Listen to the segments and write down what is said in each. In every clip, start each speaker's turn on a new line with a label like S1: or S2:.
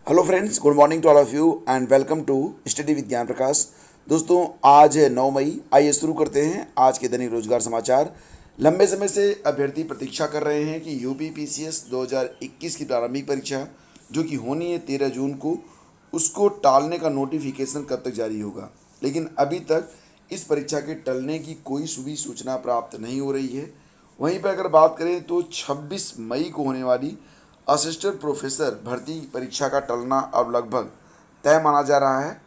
S1: Hello friends, good morning to all of you and welcome to study with Gyan Prakash. दोस्तों, आज है 9 मई। आइए शुरू करते हैं आज के दैनिक रोजगार समाचार। लंबे समय से अभ्यर्थी प्रतीक्षा कर रहे हैं कि यूपी पीसीएस 2021 की प्रारंभिक परीक्षा जो कि होनी है 13 जून को, उसको टालने का नोटिफिकेशन कब तक जारी होगा। लेकिन अभी तक इस परीक्षा के टलने की कोई भी सूचना प्राप्त नहीं हो रही है। वहीं पर अगर बात करें तो 26 मई को होने वाली असिस्टेंट प्रोफेसर भर्ती परीक्षा का टलना अब लगभग तय माना जा रहा है।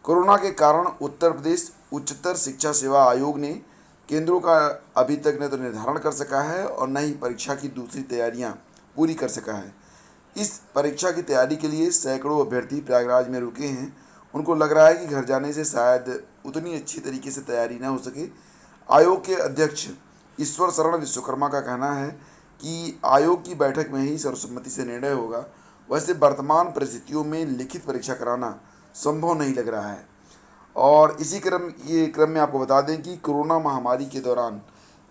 S1: कोरोना के कारण उत्तर प्रदेश उच्चतर शिक्षा सेवा आयोग ने केंद्रों का अभी तक न तो निर्धारण कर सका है और न ही परीक्षा की दूसरी तैयारियां पूरी कर सका है। इस परीक्षा की तैयारी के लिए सैकड़ों अभ्यर्थी प्रयागराज में रुके हैं। उनको लग रहा है कि घर जाने से शायद उतनी अच्छी तरीके से तैयारी न हो सके। आयोग के अध्यक्ष ईश्वर शरण विश्वकर्मा का कहना है कि आयोग की बैठक में ही सर्वसम्मति से निर्णय होगा। वैसे वर्तमान परिस्थितियों में लिखित परीक्षा कराना संभव नहीं लग रहा है। और इसी क्रम में आपको बता दें कि कोरोना महामारी के दौरान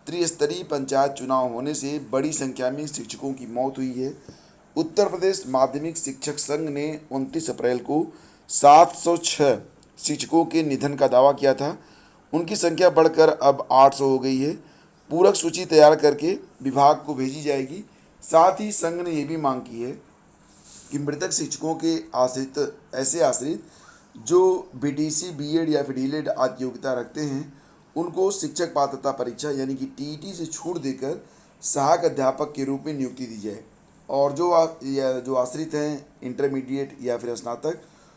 S1: त्रिस्तरीय पंचायत चुनाव होने से बड़ी संख्या में शिक्षकों की मौत हुई है। उत्तर प्रदेश माध्यमिक शिक्षक संघ ने 29 अप्रैल को 706 शिक्षकों के निधन का दावा किया था। उनकी संख्या बढ़कर अब 800 हो गई है। पूरक सूची तैयार करके विभाग को भेजी जाएगी। साथ ही संघ ने यह भी मांग की है कि मृतक शिक्षकों के आश्रित जो बीटीसी बीएड या फिर डीएलएड आदि योग्यता रखते हैं, उनको शिक्षक पात्रता परीक्षा यानी कि टीईटी से छूट देकर सहायक अध्यापक के रूप में नियुक्ति दी जाए। और जो आश्रित हैं इंटरमीडिएट या फिर स्नातक,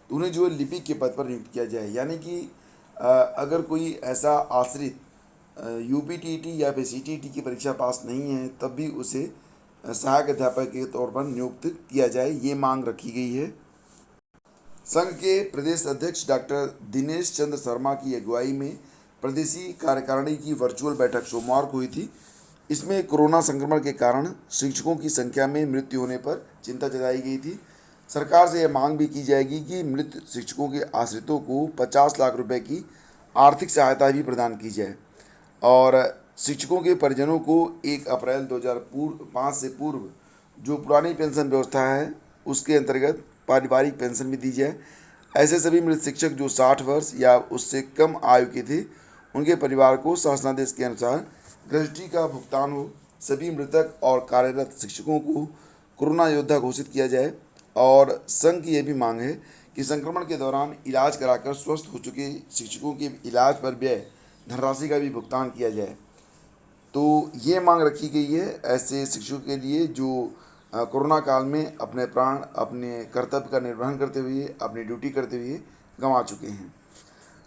S1: तो उन्हें जो है लिपिक के पद पर नियुक्त किया जाए। यानी कि अगर कोई ऐसा आश्रित यूपीटीटी या फिर सीटीटी की परीक्षा पास नहीं है, तब भी उसे सहायक अध्यापक के तौर पर नियुक्त किया जाए, ये मांग रखी गई है। संघ के प्रदेश अध्यक्ष डॉक्टर दिनेश चंद्र शर्मा की अगुवाई में प्रदेशीय कार्यकारिणी की वर्चुअल बैठक सोमवार को हुई थी। इसमें कोरोना संक्रमण के कारण शिक्षकों की संख्या में मृत्यु होने पर चिंता जताई गई थी। सरकार से यह मांग भी की जाएगी कि मृत शिक्षकों के आश्रितों को 50 लाख रुपए की आर्थिक सहायता भी प्रदान की जाए। और शिक्षकों के परिजनों को 1 अप्रैल 2005 से पूर्व जो पुरानी पेंशन व्यवस्था है, उसके अंतर्गत पारिवारिक पेंशन भी दी जाए। ऐसे सभी मृत शिक्षक जो 60 वर्ष या उससे कम आयु के थे, उनके परिवार को शासनादेश के अनुसार ग्रेच्युटी का भुगतान हो। सभी मृतक और कार्यरत शिक्षकों को कोरोना योद्धा घोषित किया जाए। और संघ की यह भी मांग है कि संक्रमण के दौरान इलाज कराकर स्वस्थ हो चुके शिक्षकों के इलाज पर व्यय धनराशि का भी भुगतान किया जाए। तो ये मांग रखी गई है ऐसे शिक्षकों के लिए जो कोरोना काल में अपने प्राण अपने कर्तव्य का निर्वहन करते हुए अपनी ड्यूटी करते हुए गंवा चुके हैं।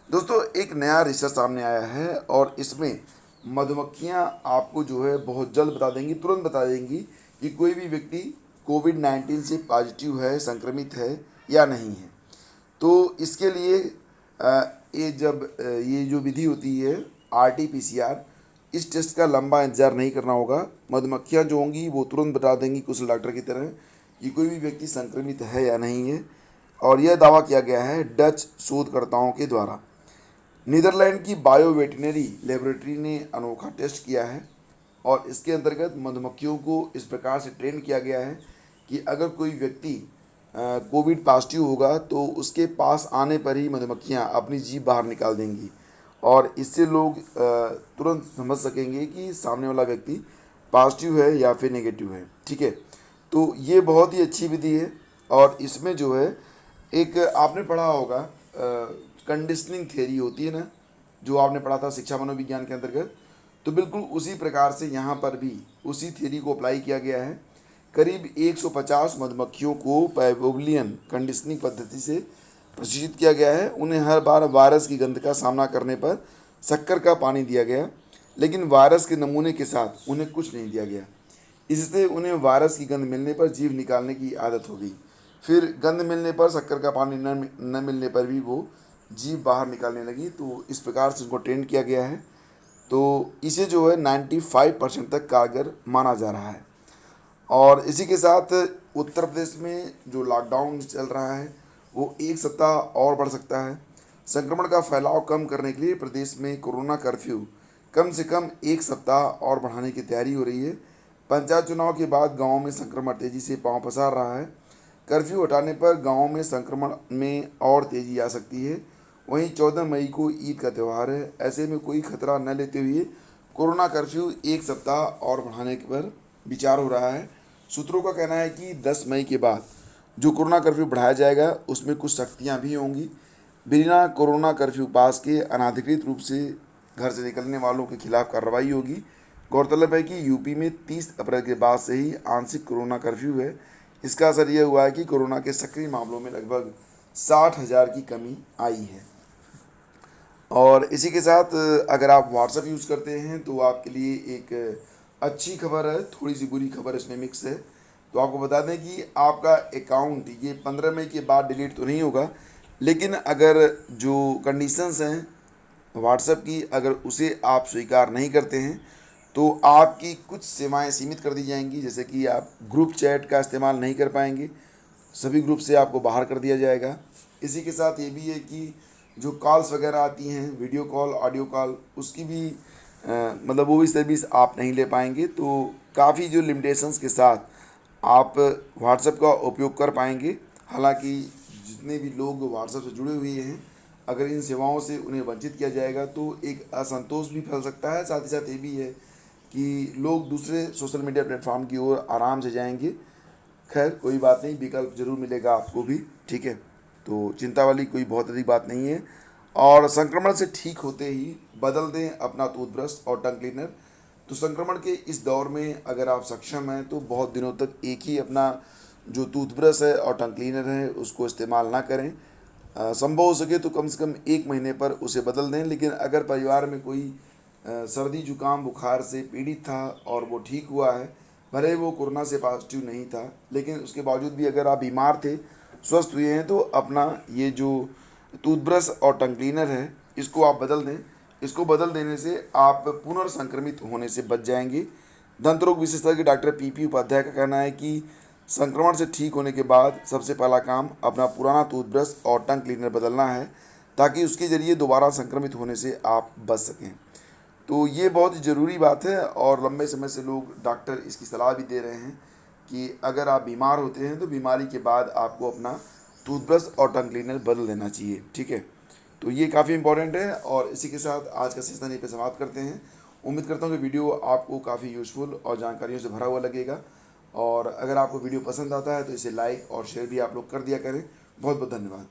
S1: दोस्तों, एक नया रिसर्च सामने आया है और इसमें मधुमक्खियां आपको जो है बहुत जल्द बता देंगी, तुरंत बता देंगी कि कोई भी व्यक्ति कोविड-19 से पॉजिटिव है, संक्रमित है या नहीं है। तो इसके लिए ये जो विधि होती है आरटीपीसीआर, इस टेस्ट का लंबा इंतजार नहीं करना होगा। मधुमक्खियां जो होंगी वो तुरंत बता देंगी कुशल डॉक्टर की तरह कि कोई भी व्यक्ति संक्रमित है या नहीं है। और यह दावा किया गया है डच शोधकर्ताओं के द्वारा। नीदरलैंड की बायो वेटनरी लेबोरेटरी ने अनोखा टेस्ट किया है और इसके अंतर्गत मधुमक्खियों को इस प्रकार से ट्रेन किया गया है कि अगर कोई व्यक्ति कोविड पॉजिटिव होगा तो उसके पास आने पर ही मधुमक्खियां अपनी जीभ बाहर निकाल देंगी और इससे लोग तुरंत समझ सकेंगे कि सामने वाला व्यक्ति पॉजिटिव है या फिर नेगेटिव है। ठीक है, तो ये बहुत ही अच्छी विधि है। और इसमें जो है एक आपने पढ़ा होगा कंडीशनिंग थ्योरी होती है ना, जो आपने पढ़ा था शिक्षा मनोविज्ञान के अंतर्गत, तो बिल्कुल उसी प्रकार से यहाँ पर भी उसी थ्योरी को अप्लाई किया गया है। करीब 150 मधुमक्खियों को पेविलियन कंडीशनिंग पद्धति से प्रशिक्षित किया गया है। उन्हें हर बार वायरस की गंध का सामना करने पर शक्कर का पानी दिया गया, लेकिन वायरस के नमूने के साथ उन्हें कुछ नहीं दिया गया। इससे उन्हें वायरस की गंध मिलने पर जीभ निकालने की आदत हो गई। फिर गंध मिलने पर शक्कर का पानी न मिलने पर भी वो जीभ बाहर निकालने लगी। तो इस प्रकार से उनको ट्रेन किया गया है। तो इसे जो है 95% तक कारगर माना जा रहा है। और इसी के साथ उत्तर प्रदेश में जो लॉकडाउन चल रहा है वो 1 सप्ताह और बढ़ सकता है। संक्रमण का फैलाव कम करने के लिए प्रदेश में कोरोना कर्फ्यू कम से कम 1 सप्ताह और बढ़ाने की तैयारी हो रही है। पंचायत चुनाव के बाद गाँव में संक्रमण तेजी से पांव पसार रहा है। कर्फ्यू हटाने पर गाँव में संक्रमण में और तेज़ी आ सकती है। वहीं 14 मई को ईद का त्यौहार है, ऐसे में कोई खतरा न लेते हुए कोरोना कर्फ्यू एक सप्ताह और बढ़ाने पर विचार हो रहा है। सूत्रों का कहना है कि 10 मई के बाद जो कोरोना कर्फ्यू बढ़ाया जाएगा उसमें कुछ सख्तियां भी होंगी। बिना कोरोना कर्फ्यू पास के अनाधिकृत रूप से घर से निकलने वालों के खिलाफ कार्रवाई होगी। गौरतलब है कि यूपी में 30 अप्रैल के बाद से ही आंशिक कोरोना कर्फ्यू है। इसका असर यह हुआ है कि कोरोना के सक्रिय मामलों में लगभग 60,000 की कमी आई है। और इसी के साथ अगर आप व्हाट्सएप यूज़ करते हैं तो आपके लिए एक अच्छी खबर है, थोड़ी सी बुरी खबर इसमें मिक्स है। तो आपको बता दें कि आपका अकाउंट ये 15 मई के बाद डिलीट तो नहीं होगा, लेकिन अगर जो कंडीशंस हैं व्हाट्सएप की अगर उसे आप स्वीकार नहीं करते हैं तो आपकी कुछ सेवाएं सीमित कर दी जाएंगी। जैसे कि आप ग्रुप चैट का इस्तेमाल नहीं कर पाएंगे, सभी ग्रुप से आपको बाहर कर दिया जाएगा। इसी के साथ ये भी है कि जो कॉल्स वगैरह आती हैं, वीडियो कॉल, ऑडियो कॉल, उसकी भी मतलब वो भी सर्विस आप नहीं ले पाएंगे। तो काफ़ी जो लिमिटेशंस के साथ आप व्हाट्सएप का उपयोग कर पाएंगे। हालांकि जितने भी लोग व्हाट्सएप से जुड़े हुए हैं, अगर इन सेवाओं से उन्हें वंचित किया जाएगा तो एक असंतोष भी फैल सकता है। साथ ही साथ ये भी है कि लोग दूसरे सोशल मीडिया प्लेटफॉर्म की ओर आराम से जाएंगे। खैर कोई बात नहीं, विकल्प जरूर मिलेगा आपको भी, ठीक है। तो चिंता वाली कोई बहुत अधिक बात नहीं है। और संक्रमण से ठीक होते ही बदल दें अपना टूथब्रश और टंग क्लीनर। तो संक्रमण के इस दौर में अगर आप सक्षम हैं तो बहुत दिनों तक एक ही अपना जो टूथब्रश है और टंग क्लीनर है उसको इस्तेमाल ना करें। संभव हो सके तो कम से कम 1 महीने पर उसे बदल दें। लेकिन अगर परिवार में कोई सर्दी जुकाम बुखार से पीड़ित था और वो ठीक हुआ है, भले ही वो कोरोना से पॉजिटिव नहीं था, लेकिन उसके बावजूद भी अगर आप बीमार थे, स्वस्थ हुए हैं, तो अपना ये जो टूथब्रश और टंग क्लीनर है इसको आप बदल दें। इसको बदल देने से आप पुनर्संक्रमित होने से बच जाएंगे। दंत रोग विशेषज्ञ डॉक्टर पी उपाध्याय का कहना है कि संक्रमण से ठीक होने के बाद सबसे पहला काम अपना पुराना टूथब्रश और टंग क्लीनर बदलना है, ताकि उसके ज़रिए दोबारा संक्रमित होने से आप बच सकें। तो ये बहुत ही ज़रूरी बात है और लंबे समय से लोग डॉक्टर इसकी सलाह भी दे रहे हैं कि अगर आप बीमार होते हैं तो बीमारी के बाद आपको अपना टूथब्रश और टंग क्लीनर बदल देना चाहिए, ठीक है। तो ये काफ़ी इंपॉर्टेंट है। और इसी के साथ आज का सेशन यहीं पे समाप्त करते हैं। उम्मीद करता हूँ कि वीडियो आपको काफ़ी यूज़फुल और जानकारियों से भरा हुआ लगेगा। और अगर आपको वीडियो पसंद आता है तो इसे लाइक और शेयर भी आप लोग कर दिया करें। बहुत बहुत धन्यवाद।